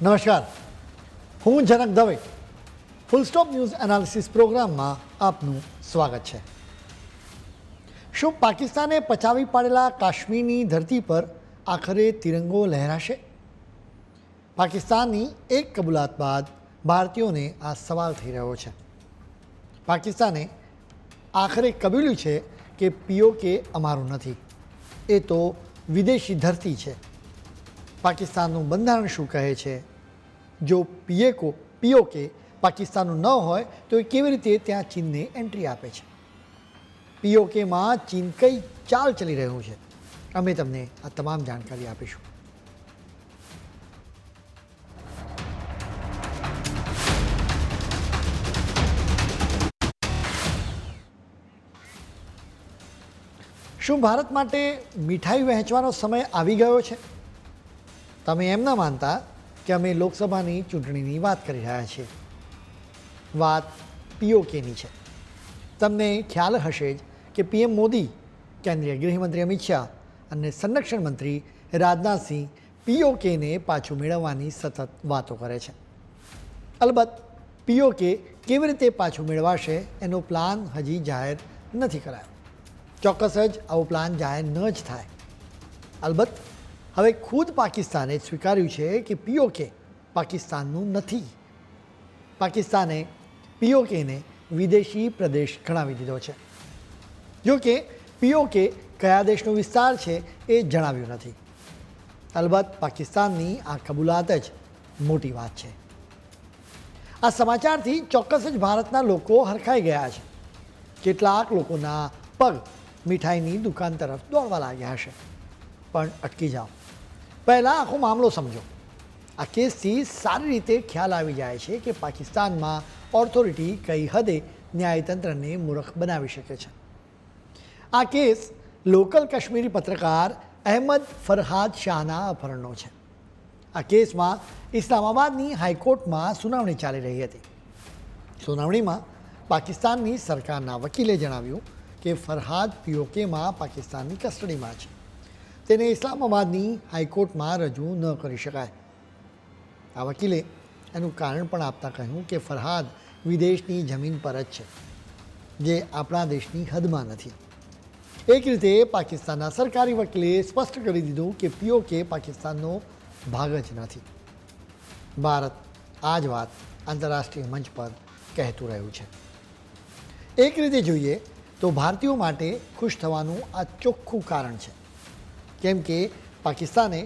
નમસ્કાર, હું Janak Dave. Full stop news analysis પ્રોગ્રામમાં આપનું સ્વાગત છે. શું પાકિસ્તાને પચાવી પાડેલા કાશ્મીરની ધરતી પર આખરે તિરંગો લહેરાશે? પાકિસ્તાનની એક કબૂલાત બાદ ભારતીયોને આ સવાલ થઈ રહ્યો છે. પાકિસ્તાને આખરે કબૂલ્યું છે કે પીઓકે અમારું નથી, એ તો વિદેશી ધરતી છે. પાકિસ્તાનનું બંધારણ શું કહે છે? જો પીઓકે પાકિસ્તાનનું ન હોય તો એ કેવી રીતે ત્યાં ચીનને એન્ટ્રી આપે છે? પીઓકેમાં ચીન કઈ ચાલ ચલી રહ્યું છે? અમે તમને આ તમામ જાણકારી આપીશું. શું ભારત માટે મીઠાઈ વહેંચવાનો સમય આવી ગયો છે? તમે એમ ના માનતા કે અમે લોકસભાની ચૂંટણીની વાત કરી રહ્યા છીએ. વાત પીઓકેની છે. તમને ખ્યાલ હશે જ કે પીએમ મોદી, કેન્દ્રીય ગૃહમંત્રી અમિત શાહ અને સંરક્ષણ મંત્રી રાજનાથસિંહ પીઓકેને પાછું મેળવવાની સતત વાતો કરે છે. અલબત્ત પીઓકે કેવી રીતે પાછું મેળવાશે એનો પ્લાન હજી જાહેર નથી કરાયો. ચોક્કસ જ આવો પ્લાન જાહેર ન જ થાય. અલબત્ત હવે ખુદ પાકિસ્તાને સ્વીકાર્યું છે કે પીઓકે પાકિસ્તાનનું નથી. પાકિસ્તાને પીઓકેને વિદેશી પ્રદેશ ગણાવી દીધો છે. જોકે પીઓકે કયા દેશનો વિસ્તાર છે એ જણાવ્યું નથી. અલબત્ત પાકિસ્તાનની આ કબૂલાત જ મોટી વાત છે. આ સમાચારથી ચોક્કસ જ ભારતના લોકો હરખાઈ ગયા છે. કેટલાક લોકોના પગ મીઠાઈની દુકાન તરફ દોડવા લાગ્યા હશે. પણ અટકી જાઓ, પહેલાં આખો મામલો સમજો. આ કેસથી સારી રીતે ખ્યાલ આવી જાય છે કે પાકિસ્તાનમાં ઓથોરિટી કઈ હદે ન્યાયતંત્રને મૂર્ખ બનાવી શકે છે. આ કેસ લોકલ કાશ્મીરી પત્રકાર અહેમદ ફરહાદ શાહના અપહરણનો છે. આ કેસમાં ઇસ્લામાબાદની હાઈકોર્ટમાં સુનાવણી ચાલી રહી હતી. સુનાવણીમાં પાકિસ્તાનની સરકારના વકીલે જણાવ્યું કે ફરહાદ પીઓકેમાં પાકિસ્તાનની કસ્ટડીમાં છે. તેને ઇસ્લામાબાદની હાઈકોર્ટમાં રજૂ ન કરી શકાય. આ વકીલે એનું કારણ પણ આપતા કહ્યું કે ફરહાદ વિદેશની જમીન પર જ છે, જે આપણા દેશની હદમાં નથી. એક રીતે પાકિસ્તાનના સરકારી વકીલે સ્પષ્ટ કરી દીધું કે પીઓકે પાકિસ્તાનનો ભાગ જ નથી. ભારત આ જ વાત આંતરરાષ્ટ્રીય મંચ પર કહેતું રહ્યું છે. એક રીતે જોઈએ તો ભારતીયો માટે ખુશ થવાનું આ ચોખ્ખું કારણ છે, કેમ કે પાકિસ્તાને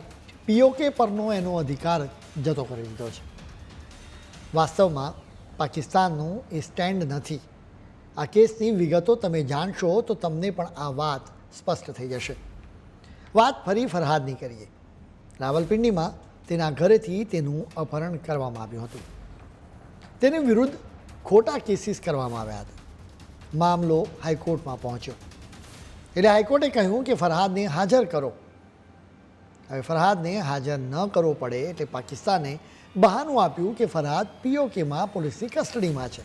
પીઓકે પરનો એનો અધિકાર જતો કરી દીધો છે. વાસ્તવમાં પાકિસ્તાનનું એ સ્ટેન્ડ નથી. આ કેસની વિગતો તમે જાણશો તો તમને પણ આ વાત સ્પષ્ટ થઈ જશે. વાત ફરી ફરહાદની કરીએ. રાવલપિંડીમાં તેના ઘરેથી તેનું અપહરણ કરવામાં આવ્યું હતું. તેની વિરુદ્ધ ખોટા કેસીસ કરવામાં આવ્યા હતા. મામલો હાઈકોર્ટમાં પહોંચ્યો એટલે હાઈકોર્ટે કહ્યું કે ફરહાદને હાજર કરો. હવે ફરહાદને હાજર ન કરવો પડે એટલે પાકિસ્તાને બહાનું આપ્યું કે ફરહાદ પીઓકેમાં પોલીસની કસ્ટડીમાં છે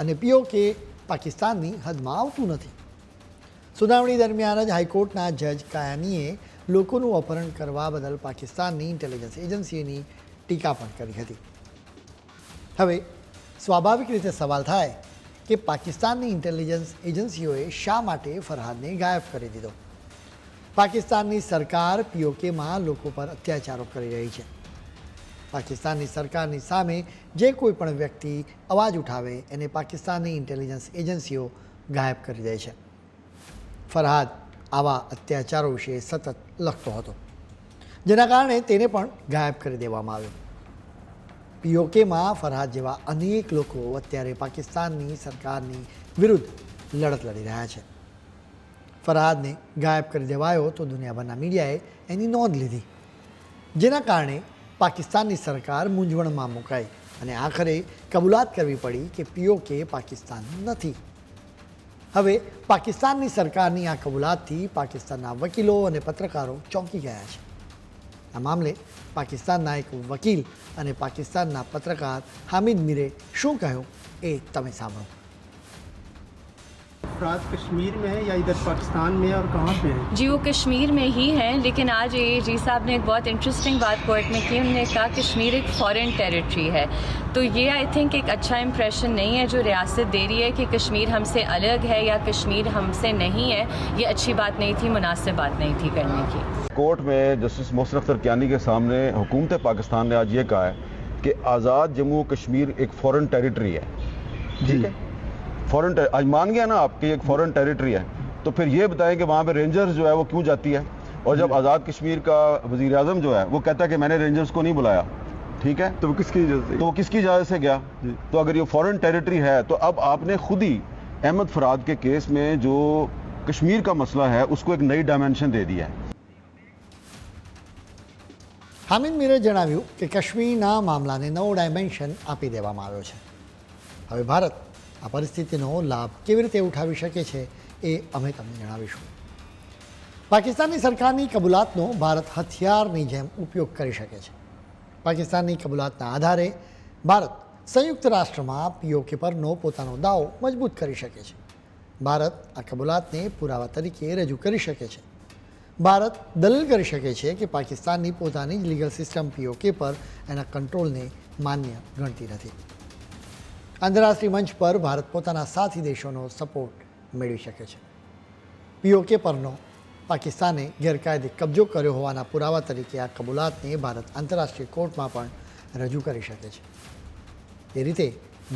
અને પીઓકે પાકિસ્તાનની હદમાં આવતું નથી. સુનાવણી દરમિયાન જ હાઈકોર્ટના જજ કાયાનીએ લોકોનું અપહરણ કરવા બદલ પાકિસ્તાનની ઇન્ટેલિજન્સ એજન્સીની ટીકા પણ કરી હતી. હવે સ્વાભાવિક રીતે સવાલ થાય કે પાકિસ્તાનની ઇન્ટેલિજન્સ એજન્સીઓએ શા માટે ફરહાદને ગાયબ કરી દીધો? પાકિસ્તાનની સરકાર પીઓકેમાં લોકો પર અત્યાચારો કરી રહી છે. પાકિસ્તાનની સરકારની સામે જે કોઈ પણ વ્યક્તિ અવાજ ઉઠાવે એને પાકિસ્તાનની ઇન્ટેલિજન્સ એજન્સીઓ ગાયબ કરી દે છે. ફરહાદ આવા અત્યાચારો વિશે સતત લખતો હતો, જેના કારણે તેને પણ ગાયબ કરી દેવામાં આવ્યો. પીઓકેમાં ફરહાદ જેવા અનેક લોકો અત્યારે પાકિસ્તાનની સરકારની વિરુદ્ધ લડત લડી રહ્યા છે. ફરહાદને ગાયબ કરી દેવાયો તો દુનિયાભરના મીડિયાએ એની નોંધ લીધી, જેના કારણે પાકિસ્તાનની સરકાર મૂંઝવણમાં મુકાઈ અને આખરે કબૂલાત કરવી પડી કે પીઓકે પાકિસ્તાન નથી. હવે પાકિસ્તાનની સરકારની આ કબૂલાતથી પાકિસ્તાનના વકીલો અને પત્રકારો ચોંકી ગયા છે. આ મામલે પાકિસ્તાનના એક વકીલ અને પાકિસ્તાનના પત્રકાર હામિદ મીરે શું કહ્યું એ તમે સાંભળો. अफराद कश्मीर में हैं या इधर पाकिस्तान में और कहाँ पे हैं? जी, वो कश्मीर में ही हैं, लेकिन आज जी साहब ने एक बहुत इंटरेस्टिंग बात कोर्ट में की। उन्होंने कहा कश्मीर एक फॉरेन टेरिटरी है, तो ये आई थिंक एक अच्छा इंप्रेशन नहीं है जो रियासत दे रही है कि कश्मीर हमसे अलग है या कश्मीर हमसे नहीं है। ये अच्छी बात नहीं थी, मुनासिब बात नहीं थी करने की। कोर्ट में जस्टिस मोहसिन अख्तर कियानी के सामने हुकूमत पाकिस्तान ने आज ये कहा है कि आज़ाद जम्मू कश्मीर एक फॉरेन टेरिटरी है। ठीक है, फॉरेन आज मान गया ना आपकी एक फॉरेन टेरिटरी है, तो फिर ये बताएं कि वहाँ पे रेंजर्स जो है वो क्यों जाती है। और जब आज़ाद कश्मीर का वज़ीर आज़म जो है वो कहता है कि मैंने रेंजर्स को नहीं बुलाया, ठीक है, तो वो किसकी इजाज़त से? तो वो किसकी इजाज़त से गया? तो अगर ये फॉरेन टेरिटरी है तो अब आपने खुद ही अहमद फराद के केस में जो कश्मीर का मसला है उसको एक नई डायमेंशन दे दिया है। હામિદ મીરે જણાવ્યું કે કાશ્મીરના મામલાને નવો ડાયમેન્શન આપી દેવામાં આવ્યો છે. હવે ભારત આ પરિસ્થિતિનો લાભ કેવી રીતે ઉઠાવી શકે છે એ અમે તમને જણાવીશું. પાકિસ્તાનની સરકારની કબૂલાતનો ભારત હથિયારની જેમ ઉપયોગ કરી શકે છે. પાકિસ્તાનની કબૂલાતના આધારે ભારત સંયુક્ત રાષ્ટ્રમાં પીઓકે પરનો પોતાનો દાવો મજબૂત કરી શકે છે. ભારત આ કબૂલાતને પુરાવા તરીકે રજૂ કરી શકે છે. ભારત દલીલ કરી શકે છે કે પાકિસ્તાનની પોતાની જ લીગલ સિસ્ટમ પીઓકે પર એના કંટ્રોલને માન્ય ગણતી નથી. આંતરરાષ્ટ્રીય મંચ પર ભારત પોતાના સાથી દેશોનો સપોર્ટ મેળવી શકે છે. પીઓકે પરનો પાકિસ્તાને ગેરકાયદે કબજો કર્યો હોવાના પુરાવા તરીકે આ કબૂલાતને ભારત આંતરરાષ્ટ્રીય કોર્ટમાં પણ રજૂ કરી શકે છે. એ રીતે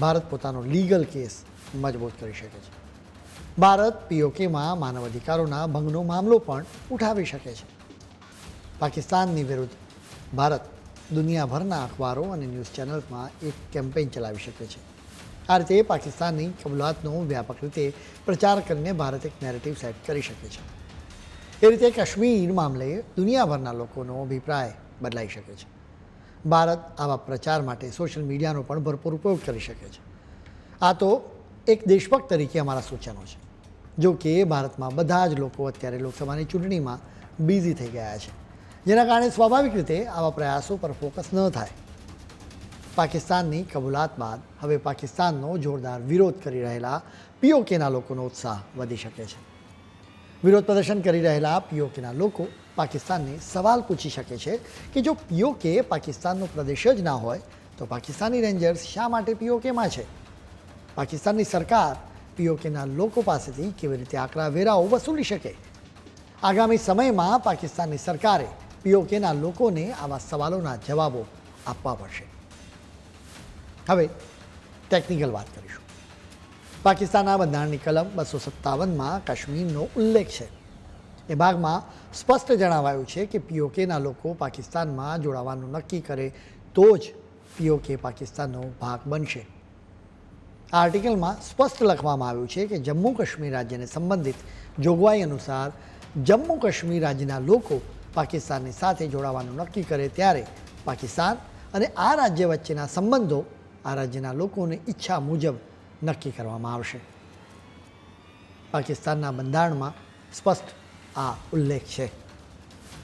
ભારત પોતાનો લીગલ કેસ મજબૂત કરી શકે છે. ભારત પીઓકેમાં માનવ અધિકારોના ભંગનો મામલો પણ ઉઠાવી શકે છે. પાકિસ્તાનની વિરુદ્ધ ભારત દુનિયાભરના અખબારો અને ન્યૂઝ ચેનલ્સમાં એક કેમ્પેઇન ચલાવી શકે છે. આ રીતે પાકિસ્તાનની કબૂલાતનો વ્યાપક રીતે પ્રચાર કરીને ભારત એક નેરેટિવ સેટ કરી શકે છે. એ રીતે કાશ્મીર મામલે દુનિયાભરના લોકોનો અભિપ્રાય બદલાઈ શકે છે. ભારત આવા પ્રચાર માટે સોશિયલ મીડિયાનો પણ ભરપૂર ઉપયોગ કરી શકે છે. આ તો એક દેશભક્ત તરીકે અમારા સૂચનો છે. જો કે ભારતમાં બધા જ લોકો અત્યારે લોકસભાની ચૂંટણીમાં બિઝી થઈ ગયા છે, જેના કારણે સ્વાભાવિક રીતે આવા પ્રયાસો પર ફોકસ ન થાય. પાકિસ્તાનની કબૂલાત બાદ હવે પાકિસ્તાનનો જોરદાર વિરોધ કરી રહેલા પીઓકેના લોકોનો ઉત્સાહ વધી શકે છે. વિરોધ પ્રદર્શન કરી રહેલા પીઓકેના લોકો પાકિસ્તાનને સવાલ પૂછી શકે છે કે જો પીઓકે પાકિસ્તાનનો પ્રદેશ જ ના હોય તો પાકિસ્તાની રેન્જર્સ શા માટે પીઓકેમાં છે? પાકિસ્તાનની સરકાર પીઓકેના લોકો પાસેથી કેવી રીતે આકરા વેરાઓ વસૂલી શકે? આગામી સમયમાં પાકિસ્તાનની સરકારે પીઓકેના લોકોને આવા સવાલોના જવાબો આપવા પડશે. હવે ટેકનિકલ વાત કરીશું. પાકિસ્તાનના બંધારણની કલમ 257માં કાશ્મીરનો ઉલ્લેખ છે. એ ભાગમાં સ્પષ્ટ જણાવાયું છે કે પીઓકેના લોકો પાકિસ્તાનમાં જોડાવાનું નક્કી કરે તો જ પીઓકે પાકિસ્તાનનો ભાગ બનશે. આ આર્ટિકલમાં સ્પષ્ટ લખવામાં આવ્યું છે કે જમ્મુ કાશ્મીર રાજ્યને સંબંધિત જોગવાઈ અનુસાર જમ્મુ કાશ્મીર રાજ્યના લોકો પાકિસ્તાનની સાથે જોડાવાનું નક્કી કરે ત્યારે પાકિસ્તાન અને આ રાજ્ય વચ્ચેના સંબંધો આ રાજ્યના લોકોની ઈચ્છા મુજબ નક્કી કરવામાં આવશે. પાકિસ્તાનના બંધારણમાં સ્પષ્ટ આ ઉલ્લેખ છે.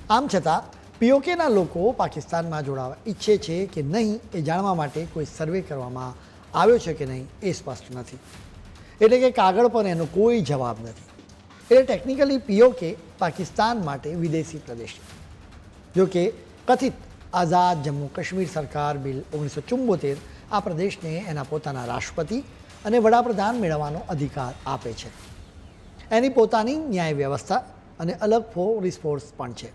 આમ છતાં પીઓકેના લોકો પાકિસ્તાનમાં જોડાવા ઈચ્છે છે કે નહીં એ જાણવા માટે કોઈ સર્વે કરવામાં આવ્યો છે કે નહીં એ સ્પષ્ટ નથી. એટલે કે કાગળ પર એનો કોઈ જવાબ નથી. એટલે ટેકનિકલી પીઓકે પાકિસ્તાન માટે વિદેશી પ્રદેશ છે. જો કે કથિત આઝાદ જમ્મુ કાશ્મીર સરકાર બિલ 1974 આ પ્રદેશને એના પોતાના રાષ્ટ્રપતિ અને વડાપ્રધાન મેળવવાનો અધિકાર આપે છે. એની પોતાની ન્યાય વ્યવસ્થા અને અલગ પોલીસ ફોર્સ પણ છે.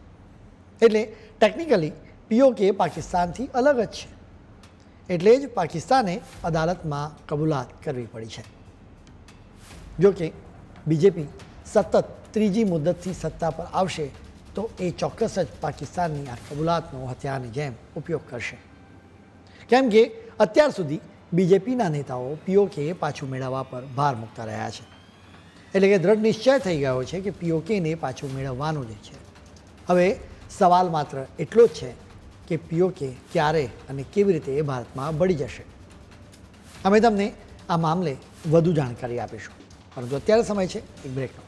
એટલે ટેકનિકલી પીઓકે પાકિસ્તાનથી અલગ જ છે. એટલે જ પાકિસ્તાને અદાલતમાં કબૂલાત કરવી પડી છે. જો કે બીજેપી સતત ત્રીજી મુદ્દતથી સત્તા પર આવશે તો એ ચોક્કસ જ પાકિસ્તાનની આ કબૂલાતનો હથિયારની જેમ ઉપયોગ કરશે. કેમ કે અત્યાર સુધી બીજેપીના નેતાઓ પીઓકે પાછું મેળવવા પર ભાર મૂકતા રહ્યા છે. એટલે કે દ્રઢ નિશ્ચય થઈ ગયો છે કે પીઓકેને પાછું મેળવવાનું જ છે. હવે સવાલ માત્ર એટલો જ છે કે પીઓકે ક્યારે અને કેવી રીતે એ ભારતમાં ભળી જશે. અમે તમને આ મામલે વધુ જાણકારી આપીશું, પરંતુ અત્યારે સમય છે એક બ્રેકનો.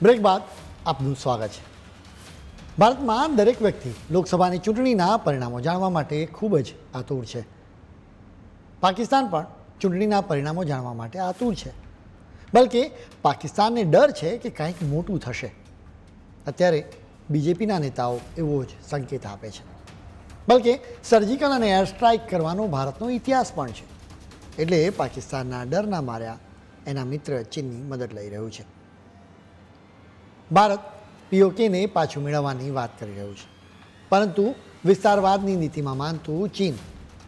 બ્રેક બાદ આપનું સ્વાગત છે. ભારતમાં દરેક વ્યક્તિ લોકસભાની ચૂંટણીના પરિણામો જાણવા માટે ખૂબ જ આતુર છે. પાકિસ્તાન પણ ચૂંટણીના પરિણામો જાણવા માટે આતુર છે. બલકે પાકિસ્તાનને ડર છે કે કંઈક મોટું થશે. અત્યારે બીજેપીના નેતાઓ એવો જ સંકેત આપે છે. બલકે સર્જિકલ અને એર સ્ટ્રાઇક કરવાનો ભારતનો ઇતિહાસ પણ છે. એટલે પાકિસ્તાનના ડરના માર્યા એના મિત્ર ચીનની મદદ લઈ રહ્યું છે. ભારત પીઓકેને પાછું મેળવવાની વાત કરી રહ્યું છે, પરંતુ વિસ્તારવાદની નીતિમાં માનતું ચીન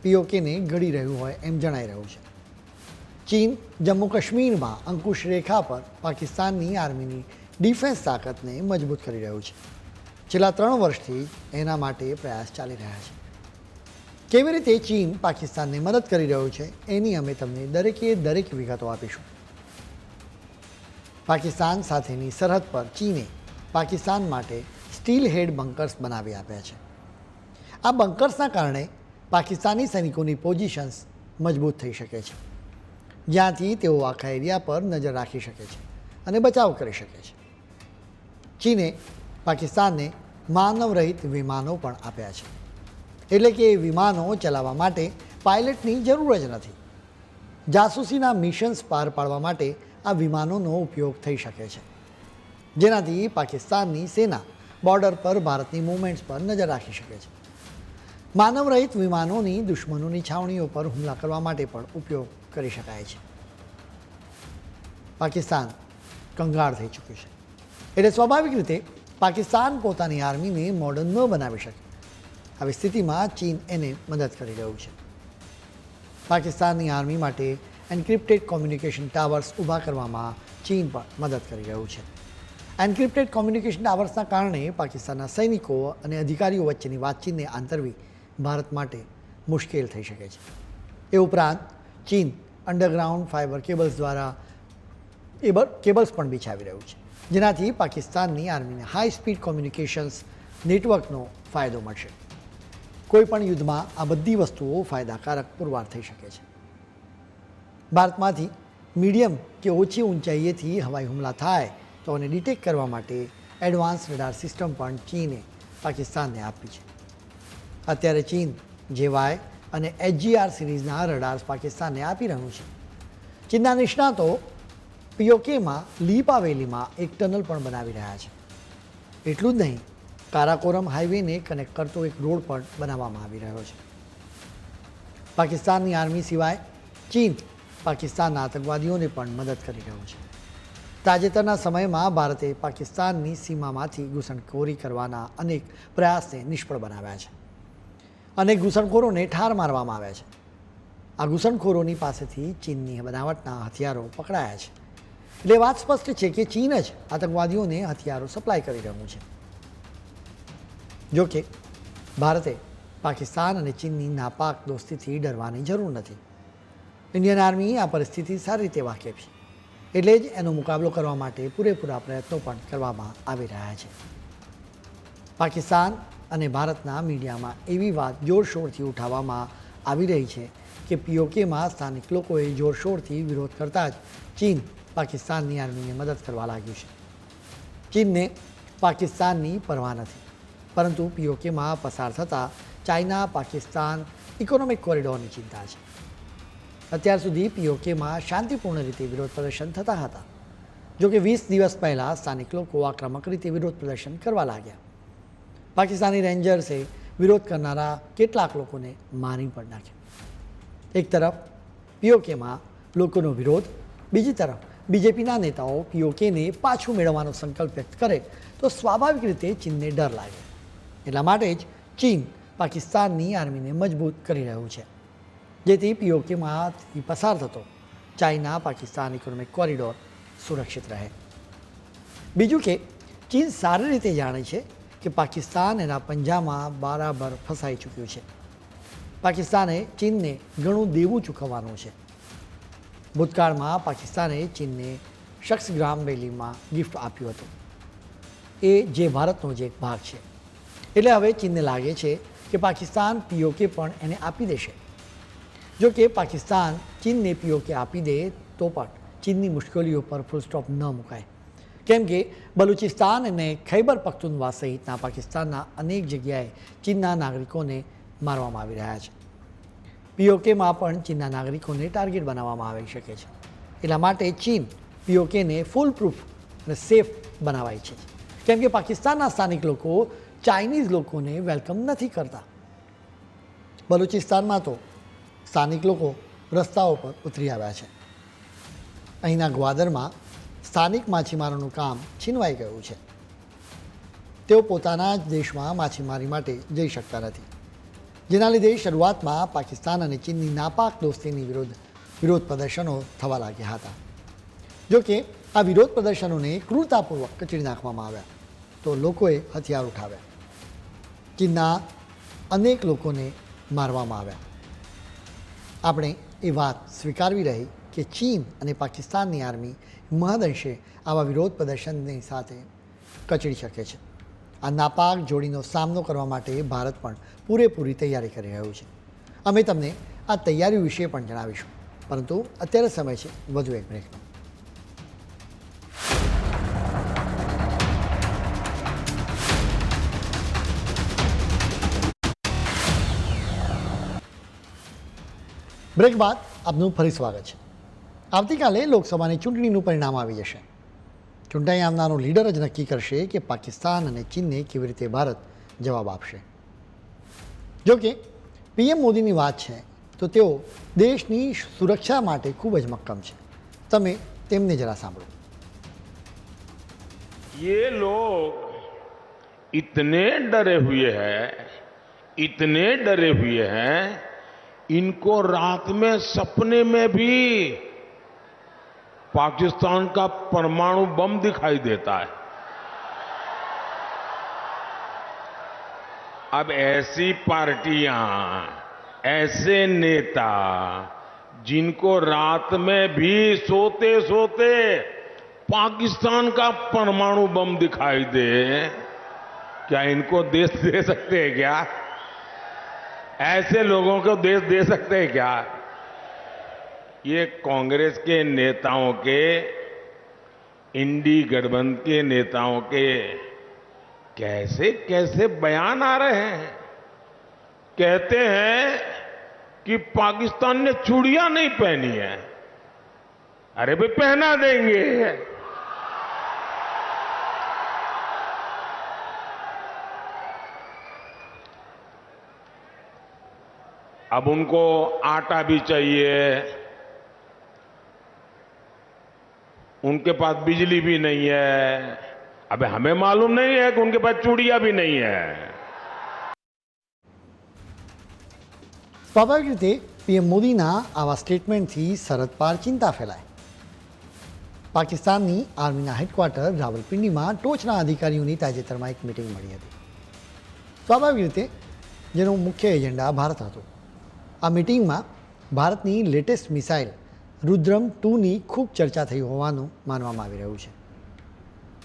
પીઓકેને ઘડી રહ્યું હોય એમ જણાઈ રહ્યું છે. ચીન જમ્મુ કાશ્મીરમાં અંકુશ રેખા પર પાકિસ્તાનની આર્મીની ડિફેન્સ તાકાતને મજબૂત કરી રહ્યું છે. છેલ્લા 3 વર્ષથી એના માટે પ્રયાસ ચાલી રહ્યા છે. કેવી રીતે ચીન પાકિસ્તાનને મદદ કરી રહ્યું છે એની અમે તમને દરેક વિગતો આપીશું. પાકિસ્તાન સાથેની સરહદ પર ચીને પાકિસ્તાન માટે સ્ટીલ હેડ બંકર્સ બનાવી આપ્યા છે. આ બંકર્સના કારણે પાકિસ્તાની સૈનિકોની પોઝિશન્સ મજબૂત થઈ શકે છે, જ્યાંથી તેઓ આખા એરિયા પર નજર રાખી શકે છે અને બચાવ કરી શકે છે. ચીને પાકિસ્તાનને માનવરહિત વિમાનો પણ આપ્યા છે, એટલે કે એ વિમાનો ચલાવવા માટે પાયલટની જરૂર જ નથી. જાસૂસીના મિશન્સ પાર પાડવા માટે આ વિમાનોનો ઉપયોગ થઈ શકે છે, જેનાથી પાકિસ્તાનની સેના બોર્ડર પર ભારતની મૂવમેન્ટ્સ પર નજર રાખી શકે છે. માનવરહિત વિમાનોની દુશ્મનોની છાવણીઓ પર હુમલા કરવા માટે પણ ઉપયોગ કરી શકાય છે. પાકિસ્તાન કંગાળ થઈ ચૂક્યું છે, એટલે સ્વાભાવિક રીતે પાકિસ્તાન પોતાની આર્મીને મોડર્ન ન બનાવી શકે. આવી સ્થિતિમાં ચીન એને મદદ કરી રહ્યું છે. પાકિસ્તાનની આર્મી માટે એન્ક્રિપ્ટેડ કોમ્યુનિકેશન ટાવર્સ ઊભા કરવામાં ચીન પણ મદદ કરી રહ્યું છે. એન્ક્રિપ્ટેડ કોમ્યુનિકેશન ટાવર્સના કારણે પાકિસ્તાનના સૈનિકો અને અધિકારીઓ વચ્ચેની વાતચીતને આંતરવી ભારત માટે મુશ્કેલ થઈ શકે છે. એ ઉપરાંત ચીન અંડરગ્રાઉન્ડ ફાઇબર કેબલ્સ દ્વારા કેબલ્સ પણ બિછાવી રહ્યું છે, જેનાથી પાકિસ્તાનની આર્મીને હાઈ સ્પીડ કોમ્યુનિકેશન્સ નેટવર્કનો ફાયદો મળશે. કોઈપણ યુદ્ધમાં આ બધી વસ્તુઓ ફાયદાકારક પુરવાર થઈ શકે છે. ભારતમાંથી મીડિયમ કે ઓછી ઊંચાઈએથી હવાઈ હુમલા થાય તો એને ડિટેક્ટ કરવા માટે એડવાન્સ રડાર સિસ્ટમ પણ ચીને પાકિસ્તાનને આપી છે. અત્યારે ચીન જેવાય અને HGR સિરીઝના રડાર્સ પાકિસ્તાનને આપી રહ્યું છે. ચીનના નિષ્ણાતો પીઓકેમાં લીપા વેલીમાં એક ટનલ પણ બનાવી રહ્યા છે. એટલું જ નહીં, કારાકોરમ હાઈવેને કનેક્ટ કરતો એક રોડ પણ બનાવવામાં આવી રહ્યો છે. પાકિસ્તાનની આર્મી સિવાય ચીન પાકિસ્તાનના આતંકવાદીઓને પણ મદદ કરી રહ્યું છે. તાજેતરના સમયમાં ભારતે પાકિસ્તાનની સીમામાંથી ઘૂસણખોરી કરવાના અનેક પ્રયાસને નિષ્ફળ બનાવ્યા છે. અનેક ઘૂસણખોરોને ઠાર મારવામાં આવ્યા છે. આ ઘૂસણખોરોની પાસેથી ચીનની બનાવટના હથિયારો પકડાયા છે. એટલે વાત સ્પષ્ટ છે કે ચીન જ આતંકવાદીઓને હથિયારો સપ્લાય કરી રહ્યું છે. જોકે ભારતે પાકિસ્તાન અને ચીનની નાપાક દોસ્તીથી ડરવાની જરૂર નથી. ઇન્ડિયન આર્મી આ પરિસ્થિતિ સારી રીતે વાકેફ છે, એટલે જ એનો મુકાબલો કરવા માટે પૂરેપૂરા પ્રયત્નો પણ કરવામાં આવી રહ્યા છે. પાકિસ્તાન અને ભારતના મીડિયામાં એવી વાત જોરશોરથી ઉઠાવવામાં આવી રહી છે કે પીઓકેમાં સ્થાનિક લોકોએ જોરશોરથી વિરોધ કરતાં જ ચીન પાકિસ્તાનની આર્મીને મદદ કરવા લાગ્યું છે. ચીનને પાકિસ્તાનની પરવા નથી, પરંતુ પીઓકેમાં પસાર થતા ચાઇના પાકિસ્તાન ઇકોનોમિક કોરિડોરની ચિંતા છે. અત્યાર સુધી પીઓકેમાં શાંતિપૂર્ણ રીતે વિરોધ પ્રદર્શન થતા હતા. જોકે 20 દિવસ પહેલાં સ્થાનિક લોકો આક્રમક રીતે વિરોધ પ્રદર્શન કરવા લાગ્યા. પાકિસ્તાની રેન્જર્સે વિરોધ કરનારા કેટલાક લોકોને મારી પણ નાખ્યા. એક તરફ પીઓકેમાં લોકોનો વિરોધ, બીજી તરફ બીજેપીના નેતાઓ પીઓકેને પાછું મેળવવાનો સંકલ્પ વ્યક્ત કરે તો સ્વાભાવિક રીતે ચીનને ડર લાગે. એટલા માટે જ ચીન પાકિસ્તાનની આર્મીને મજબૂત કરી રહ્યું છે, જેથી પીઓકેમાંથી પસાર થતો ચાઇના પાકિસ્તાન ઇકોનોમિક કોરિડોર સુરક્ષિત રહે. બીજું કે ચીન સારી રીતે જાણે છે કે પાકિસ્તાન એના પંજામાં બરાબર ફસાઈ ચૂક્યું છે. પાકિસ્તાને ચીનને ઘણું દેવું ચૂકવવાનું છે. ભૂતકાળમાં પાકિસ્તાને ચીનને શખ્સગ્રામ વેલીમાં ગિફ્ટ આપ્યું હતું, એ જે ભારતનો જ એક ભાગ છે. એટલે હવે ચીનને લાગે છે કે પાકિસ્તાન પીઓકે પણ એને આપી દેશે. જો કે પાકિસ્તાન ચીનને પીઓકે આપી દે તો પણ ચીનની મુશ્કેલીઓ પર ફૂલ સ્ટોપ ન મુકાય, કેમ કે બલુચિસ્તાન અને ખૈબર પખ્તુનવા સહિતના પાકિસ્તાનના અનેક જગ્યાએ ચીનના નાગરિકોને મારવામાં આવી રહ્યા છે. પીઓકેમાં પણ ચીનના નાગરિકોને ટાર્ગેટ બનાવવામાં આવી શકે છે. એટલા માટે ચીન પીઓકેને ફૂલ પ્રૂફ અને સેફ બનાવવા ઈચ્છે છે, કેમ કે પાકિસ્તાનના સ્થાનિક લોકો ચાઇનીઝ લોકોને વેલકમ નથી કરતા. બલુચિસ્તાનમાં તો સ્થાનિક લોકો રસ્તાઓ પર ઉતરી આવ્યા છે. અહીંના ગ્વાદરમાં સ્થાનિક માછીમારોનું કામ છીનવાઈ ગયું છે. તેઓ પોતાના જ દેશમાં માછીમારી માટે જઈ શકતા નથી, જેના લીધે શરૂઆતમાં પાકિસ્તાન અને ચીનની નાપાક દોસ્તીની વિરોધ પ્રદર્શનો થવા લાગ્યા હતા. જોકે આ વિરોધ પ્રદર્શનોને ક્રૂરતાપૂર્વક કચડી નાખવામાં આવ્યા તો લોકોએ હથિયાર ઉઠાવ્યા. ચીનના અનેક લોકોને મારવામાં આવ્યા. આપણે એ વાત સ્વીકારવી રહી કે ચીન અને પાકિસ્તાનની આર્મી મહદઅંશે આવા વિરોધ પ્રદર્શનની સાથે કચડી શકે છે. આ નાપાક જોડીનો સામનો કરવા માટે ભારત પણ પૂરેપૂરી તૈયારી કરી રહ્યું છે. અમે તમને આ તૈયારી વિશે પણ જણાવીશું, પરંતુ અત્યારે સમય છે વધુ એક બ્રેકનો. બ્રેક બાદ આપનું ફરી સ્વાગત છે. આવતીકાલે લોકસભાની ચૂંટણીનું પરિણામ આવી જશે. ચૂંટાઈ આવનારો લીડર જ નક્કી કરશે કે પાકિસ્તાન અને ચીનને કેવી રીતે ભારત જવાબ આપશે. જોકે પીએમ મોદીની વાત છે તો તેઓ દેશની સુરક્ષા માટે ખૂબ જ મક્કમ છે. તમે તેમને જરા સાંભળો. ये लोग इतने डरे हुए हैं इनको रात में सपने में भी पाकिस्तान का परमाणु बम दिखाई देता है. अब ऐसी पार्टियां, ऐसे नेता जिनको रात में भी सोते सोते पाकिस्तान का परमाणु बम दिखाई दे, क्या इनको देश दे सकते हैं क्या? ऐसे लोगों को देश दे सकते हैं क्या? ये कांग्रेस के नेताओं के, इंडी गठबंधन के नेताओं के कैसे कैसे बयान आ रहे हैं. कहते हैं कि पाकिस्तान ने चूड़ियां नहीं पहनी है. अरे भाई पहना देंगे. अब उनको आटा भी चाहिए, उनके पास बिजली भी नहीं है. अबे हमें मालूम नहीं है कि उनके पास चूड़ियां भी नहीं है. સ્વાભાવિક રીતે પીએમ મોદીના આવા સ્ટેટમેન્ટથી સરહદ પાર ચિંતા ફેલાય. પાકિસ્તાનની આર્મીના હેડક્વાર્ટર રાવલપિંડીમાં ટોચના અધિકારીઓની તાજેતરમાં એક મિટિંગ મળી હતી. સ્વાભાવિક રીતે જેનો મુખ્ય એજન્ડા ભારત હતો. આ મિટિંગમાં ભારતની લેટેસ્ટ મિસાઇલ રુદ્રમ 2ની ખૂબ ચર્ચા થઈ હોવાનું માનવામાં આવી રહ્યું છે.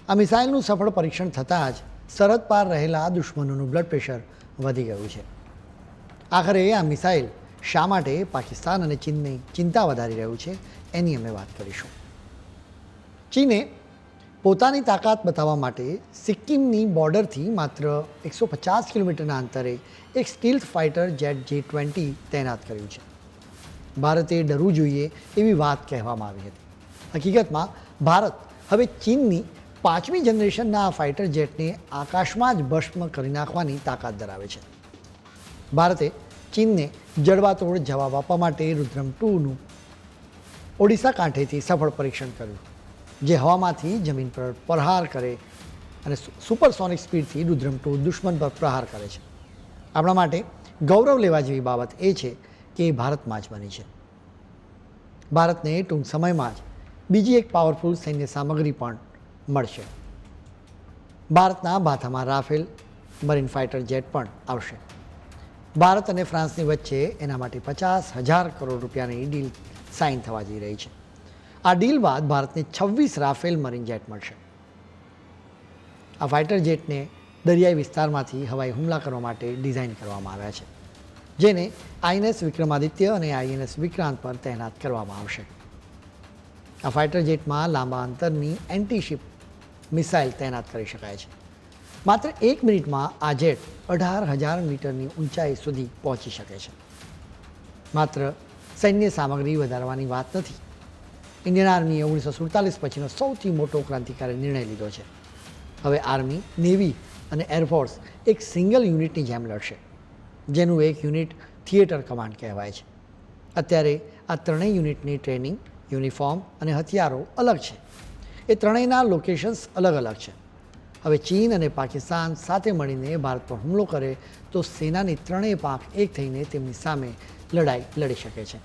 આ મિસાઇલનું સફળ પરીક્ષણ થતાં જ સરહદ પાર રહેલા દુશ્મનોનું બ્લડ પ્રેશર વધી ગયું છે. આખરે આ મિસાઇલ શા માટે પાકિસ્તાન અને ચીનની ચિંતા વધારી રહ્યું છે એની અમે વાત કરીશું. ચીને પોતાની તાકાત બતાવવા માટે સિક્કિમની બોર્ડરથી માત્ર 150 કિલોમીટરના અંતરે એક સ્ટીલ્થ ફાઇટર જેટ J-20 તૈનાત કર્યું છે. ભારતે ડરવું જોઈએ એવી વાત કહેવામાં આવી હતી. હકીકતમાં ભારત હવે ચીનની 5મી જનરેશનના ફાઇટર જેટને આકાશમાં જ ભસ્મ કરી નાખવાની તાકાત ધરાવે છે. ભારતે ચીનને જડબાતોડ જવાબ આપવા માટે રુદ્રમ 2નું ઓડિશા કાંઠેથી સફળ પરીક્ષણ કર્યું, જે હવામાંથી જમીન પર પ્રહાર કરે અને સુપરસોનિક સ્પીડથી રુદ્રમ 2 દુશ્મન પર પ્રહાર કરે છે. આપણા માટે ગૌરવ લેવા જેવી બાબત એ છે કે એ ભારતમાં જ બની છે. ભારતને ટૂંક સમયમાં જ બીજી એક પાવરફુલ સૈન્ય સામગ્રી પણ મળશે. ભારતના ભાથામાં રાફેલ મરીન ફાઇટર જેટ પણ આવશે. ભારત અને ફ્રાન્સની વચ્ચે એના માટે 50,000 કરોડ રૂપિયાની ડીલ સાઇન થવા જઈ રહી છે. આ ડીલ બાદ ભારતને 26 રાફેલ મરીન જેટ મળશે. આ ફાઇટર જેટને દરિયાઈ વિસ્તારમાંથી હવાઈ હુમલા કરવા માટે ડિઝાઇન કરવામાં આવ્યા છે, જેને INS વિક્રમાદિત્ય અને INS વિક્રાંત પર તૈનાત કરવામાં આવશે. આ ફાઇટર જેટમાં લાંબા અંતરની એન્ટી શિપ મિસાઇલ તૈનાત કરી શકાય છે. માત્ર 1 મિનિટમાં આ જેટ 18,000 મીટરની ઊંચાઈ સુધી પહોંચી શકે છે. માત્ર સૈન્ય સામગ્રી વધારવાની વાત નથી. ઇન્ડિયન આર્મીએ 1947 પછીનો સૌથી મોટો ક્રાંતિકારી નિર્ણય લીધો છે. હવે આર્મી, નેવી અને એરફોર્સ એક સિંગલ યુનિટની જેમ લડશે, જેનું એક યુનિટ થિયેટર કમાન્ડ કહેવાય છે. અત્યારે આ ત્રણેય યુનિટની ટ્રેનિંગ, યુનિફોર્મ અને હથિયારો અલગ છે. એ ત્રણેયના લોકેશન્સ અલગ અલગ છે. હવે ચીન અને પાકિસ્તાન સાથે મળીને ભારત પર હુમલો કરે તો સેનાની ત્રણેય પાંખ એક થઈને તેમની સામે લડાઈ લડી શકે છે.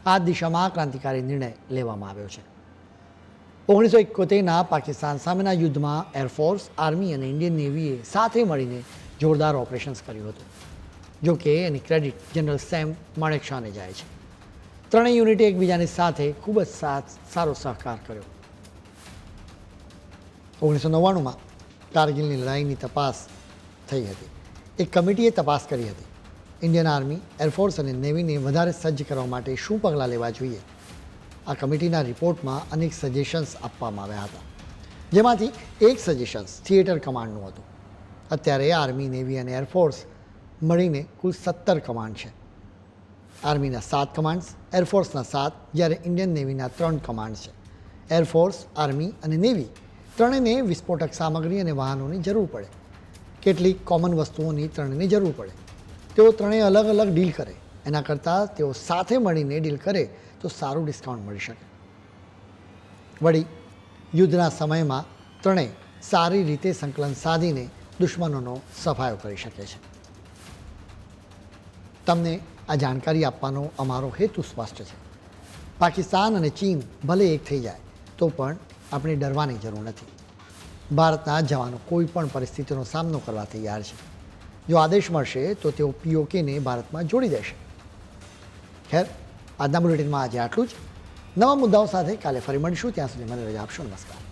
આ દિશામાં ક્રાંતિકારી નિર્ણય લેવામાં આવ્યો છે. 1971ના પાકિસ્તાન સામેના યુદ્ધમાં એરફોર્સ, આર્મી અને ઇન્ડિયન નેવીએ સાથે મળીને જોરદાર ઓપરેશન્સ કર્યું હતું. જો કે એની ક્રેડિટ જનરલ સેમ માણેકશોને જાય છે. ત્રણેય યુનિટે એકબીજાની સાથે ખૂબ જ સારો સહકાર કર્યો. 1999માં કારગિલની લડાઈની તપાસ થઈ હતી. એક કમિટીએ તપાસ કરી હતી. ઇન્ડિયન આર્મી, એરફોર્સ અને નેવીને વધારે સજ્જ કરવા માટે શું પગલાં લેવા જોઈએ. આ કમિટીના રિપોર્ટમાં અનેક સજેશન્સ આપવામાં આવ્યા હતા, જેમાંથી એક સજેશન્સ થિયેટર કમાન્ડનું હતું. અત્યારે આર્મી, નેવી અને એરફોર્સ મળીને કુલ 17 કમાન્ડ છે. આર્મીના 7 કમાન્ડ્સ, એરફોર્સના 7, જ્યારે ઇન્ડિયન નેવીના 3 કમાન્ડ છે. એરફોર્સ, આર્મી અને નેવી ત્રણેયને વિસ્ફોટક સામગ્રી અને વાહનોની જરૂર પડે. કેટલીક કોમન વસ્તુઓની ત્રણેયને જરૂર પડે. તેઓ ત્રણેય અલગ અલગ ડીલ કરે, એના કરતાં તેઓ સાથે મળીને ડીલ કરે તો સારું ડિસ્કાઉન્ટ મળી શકે. વળી યુદ્ધના સમયમાં ત્રણેય સારી રીતે સંકલન સાધીને દુશ્મનોનો સફાયો કરી શકે છે. તમને આ જાણકારી આપવાનો અમારો હેતુ સ્પષ્ટ છે. પાકિસ્તાન અને ચીન ભલે એક થઈ જાય તો પણ આપણે ડરવાની જરૂર નથી. ભારતના જવાનો કોઈ પણ પરિસ્થિતિનો સામનો કરવા તૈયાર છે. જો આદેશ મળશે તો તેઓ POKને ભારતમાં જોડી દેશે. ખેર, આજના બુલેટિનમાં આજે આટલું જ. નવા મુદ્દાઓ સાથે કાલે ફરી મળીશું. ત્યાં સુધી મને રજા આપશો. નમસ્કાર.